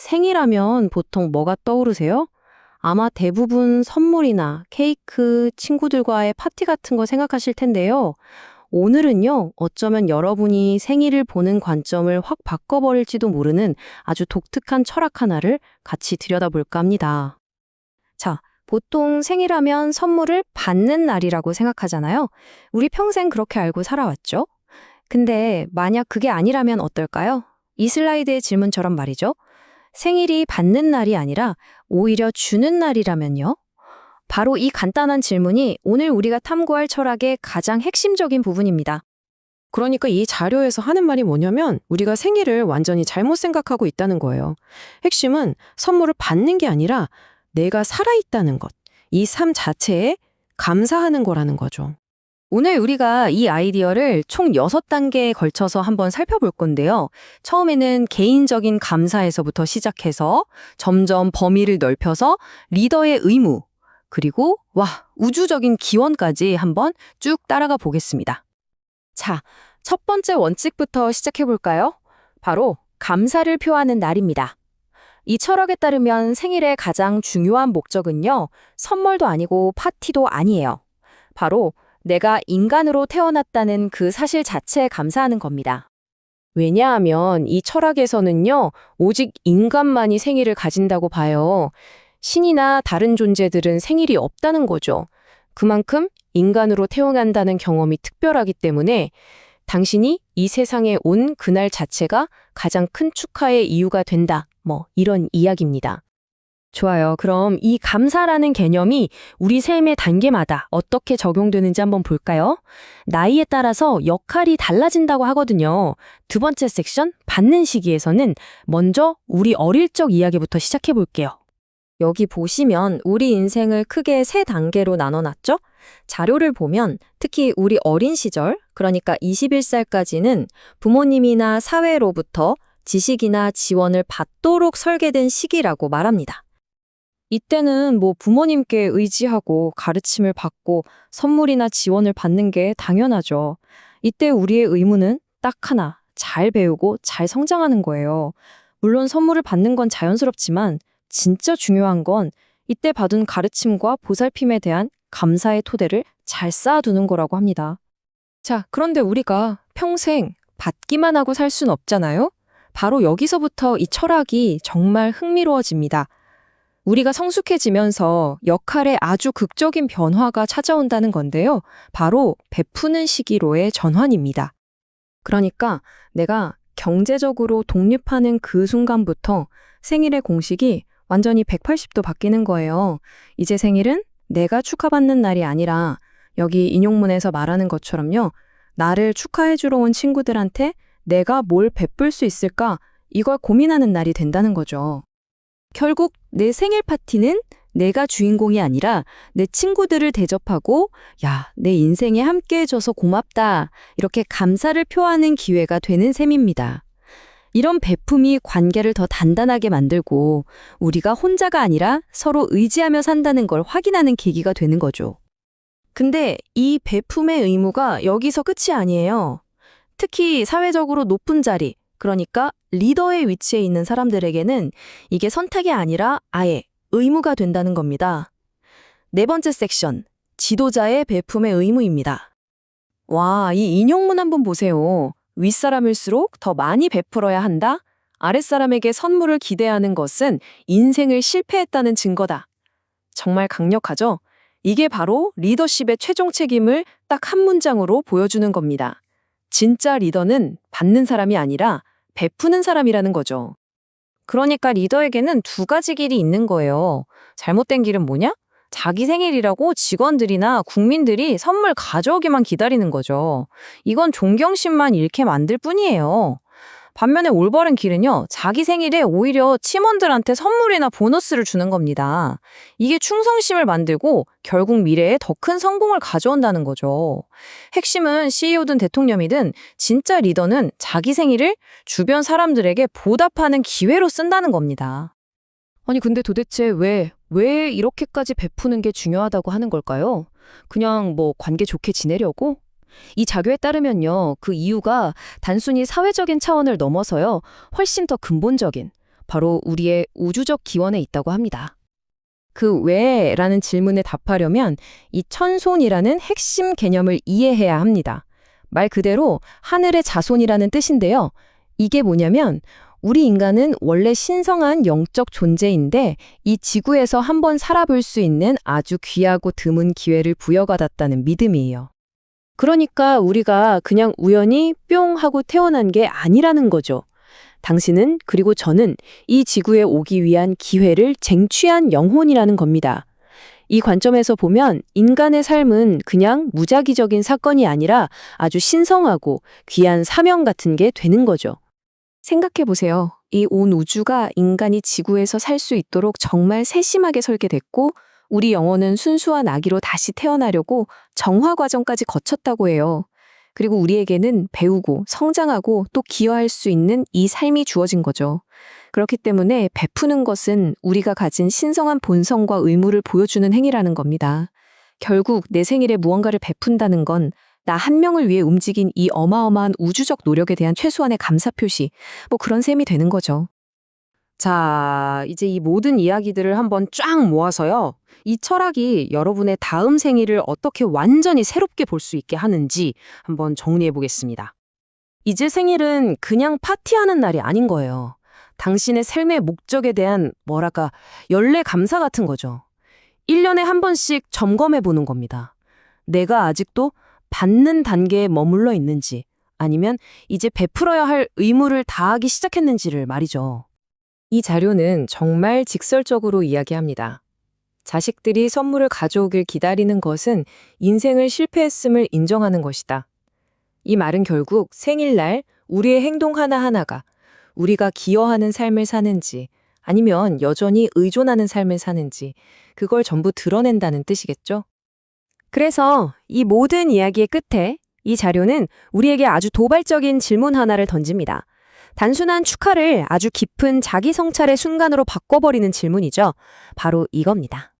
생일하면 보통 뭐가 떠오르세요? 아마 대부분 선물이나 케이크, 친구들과의 파티 같은 거 생각하실 텐데요. 오늘은요, 어쩌면 여러분이 생일을 보는 관점을 확 바꿔버릴지도 모르는 아주 독특한 철학 하나를 같이 들여다볼까 합니다. 자, 보통 생일하면 선물을 받는 날이라고 생각하잖아요. 우리 평생 그렇게 알고 살아왔죠? 근데 만약 그게 아니라면 어떨까요? 이 슬라이드의 질문처럼 말이죠. 생일이 받는 날이 아니라 오히려 주는 날이라면요? 바로 이 간단한 질문이 오늘 우리가 탐구할 철학의 가장 핵심적인 부분입니다. 그러니까 이 자료에서 하는 말이 뭐냐면 우리가 생일을 완전히 잘못 생각하고 있다는 거예요. 핵심은 선물을 받는 게 아니라 내가 살아있다는 것, 이 삶 자체에 감사하는 거라는 거죠. 오늘 우리가 이 아이디어를 총 6단계에 걸쳐서 한번 살펴볼 건데요. 처음에는 개인적인 감사에서부터 시작해서 점점 범위를 넓혀서 리더의 의무, 그리고 우주적인 기원까지 한번 쭉 따라가 보겠습니다. 자, 첫 번째 원칙부터 시작해 볼까요? 바로 감사를 표하는 날입니다. 이 철학에 따르면 생일의 가장 중요한 목적은요, 선물도 아니고 파티도 아니에요. 바로 내가 인간으로 태어났다는 그 사실 자체에 감사하는 겁니다. 왜냐하면 이 철학에서는요, 오직 인간만이 생일을 가진다고 봐요. 신이나 다른 존재들은 생일이 없다는 거죠. 그만큼 인간으로 태어난다는 경험이 특별하기 때문에 당신이 이 세상에 온 그날 자체가 가장 큰 축하의 이유가 된다. 이런 이야기입니다. 좋아요. 그럼 이 감사라는 개념이 우리 삶의 단계마다 어떻게 적용되는지 한번 볼까요? 나이에 따라서 역할이 달라진다고 하거든요. 두 번째 섹션, 받는 시기에서는 먼저 우리 어릴 적 이야기부터 시작해 볼게요. 여기 보시면 우리 인생을 크게 3단계로 나눠놨죠? 자료를 보면 특히 우리 어린 시절, 그러니까 21살까지는 부모님이나 사회로부터 지식이나 지원을 받도록 설계된 시기라고 말합니다. 이때는 부모님께 의지하고 가르침을 받고 선물이나 지원을 받는 게 당연하죠. 이때 우리의 의무는 딱 하나, 잘 배우고 잘 성장하는 거예요. 물론 선물을 받는 건 자연스럽지만 진짜 중요한 건 이때 받은 가르침과 보살핌에 대한 감사의 토대를 잘 쌓아두는 거라고 합니다. 자, 그런데 우리가 평생 받기만 하고 살 순 없잖아요? 바로 여기서부터 이 철학이 정말 흥미로워집니다. 우리가 성숙해지면서 역할에 아주 극적인 변화가 찾아온다는 건데요. 바로 베푸는 시기로의 전환입니다. 그러니까 내가 경제적으로 독립하는 그 순간부터 생일의 공식이 완전히 180도 바뀌는 거예요. 이제 생일은 내가 축하받는 날이 아니라 여기 인용문에서 말하는 것처럼요. 나를 축하해주러 온 친구들한테 내가 뭘 베풀 수 있을까? 이걸 고민하는 날이 된다는 거죠. 결국 내 생일 파티는 내가 주인공이 아니라 내 친구들을 대접하고 내 인생에 함께 해줘서 고맙다. 이렇게 감사를 표하는 기회가 되는 셈입니다. 이런 베품이 관계를 더 단단하게 만들고 우리가 혼자가 아니라 서로 의지하며 산다는 걸 확인하는 계기가 되는 거죠. 근데 이 베품의 의무가 여기서 끝이 아니에요. 특히 사회적으로 높은 자리, 그러니까 리더의 위치에 있는 사람들에게는 이게 선택이 아니라 아예 의무가 된다는 겁니다. 네 번째 섹션, 지도자의 베품의 의무입니다. 이 인용문 한번 보세요. 윗사람일수록 더 많이 베풀어야 한다? 아랫사람에게 선물을 기대하는 것은 인생을 실패했다는 증거다. 정말 강력하죠? 이게 바로 리더십의 최종 책임을 딱 한 문장으로 보여주는 겁니다. 진짜 리더는 받는 사람이 아니라 베푸는 사람이라는 거죠. 그러니까 리더에게는 2가지 길이 있는 거예요. 잘못된 길은 뭐냐? 자기 생일이라고 직원들이나 국민들이 선물 가져오기만 기다리는 거죠. 이건 존경심만 잃게 만들 뿐이에요. 반면에 올바른 길은요, 자기 생일에 오히려 팀원들한테 선물이나 보너스를 주는 겁니다. 이게 충성심을 만들고 결국 미래에 더 큰 성공을 가져온다는 거죠. 핵심은 CEO든 대통령이든 진짜 리더는 자기 생일을 주변 사람들에게 보답하는 기회로 쓴다는 겁니다. 아니, 근데 도대체 왜 이렇게까지 베푸는 게 중요하다고 하는 걸까요? 그냥 관계 좋게 지내려고? 이 자료에 따르면요, 그 이유가 단순히 사회적인 차원을 넘어서요, 훨씬 더 근본적인, 바로 우리의 우주적 기원에 있다고 합니다. 그 왜라는 질문에 답하려면 이 천손이라는 핵심 개념을 이해해야 합니다. 말 그대로 하늘의 자손이라는 뜻인데요. 이게 뭐냐면 우리 인간은 원래 신성한 영적 존재인데 이 지구에서 한번 살아볼 수 있는 아주 귀하고 드문 기회를 부여받았다는 믿음이에요. 그러니까 우리가 그냥 우연히 뿅 하고 태어난 게 아니라는 거죠. 당신은 그리고 저는 이 지구에 오기 위한 기회를 쟁취한 영혼이라는 겁니다. 이 관점에서 보면 인간의 삶은 그냥 무작위적인 사건이 아니라 아주 신성하고 귀한 사명 같은 게 되는 거죠. 생각해 보세요. 이 온 우주가 인간이 지구에서 살 수 있도록 정말 세심하게 설계됐고 우리 영혼은 순수한 아기로 다시 태어나려고 정화 과정까지 거쳤다고 해요. 그리고 우리에게는 배우고 성장하고 또 기여할 수 있는 이 삶이 주어진 거죠. 그렇기 때문에 베푸는 것은 우리가 가진 신성한 본성과 의무를 보여주는 행위라는 겁니다. 결국 내 생일에 무언가를 베푼다는 건 나 한 명을 위해 움직인 이 어마어마한 우주적 노력에 대한 최소한의 감사 표시, 뭐 그런 셈이 되는 거죠. 자, 이제 이 모든 이야기들을 한번 쫙 모아서요. 이 철학이 여러분의 다음 생일을 어떻게 완전히 새롭게 볼 수 있게 하는지 한번 정리해 보겠습니다. 이제 생일은 그냥 파티하는 날이 아닌 거예요. 당신의 삶의 목적에 대한 연례 감사 같은 거죠. 1년에 한 번씩 점검해 보는 겁니다. 내가 아직도 받는 단계에 머물러 있는지 아니면 이제 베풀어야 할 의무를 다하기 시작했는지를 말이죠. 이 자료는 정말 직설적으로 이야기합니다. 자식들이 선물을 가져오길 기다리는 것은 인생을 실패했음을 인정하는 것이다. 이 말은 결국 생일날 우리의 행동 하나하나가 우리가 기여하는 삶을 사는지 아니면 여전히 의존하는 삶을 사는지 그걸 전부 드러낸다는 뜻이겠죠? 그래서 이 모든 이야기의 끝에 이 자료는 우리에게 아주 도발적인 질문 하나를 던집니다. 단순한 축하를 아주 깊은 자기 성찰의 순간으로 바꿔버리는 질문이죠. 바로 이겁니다.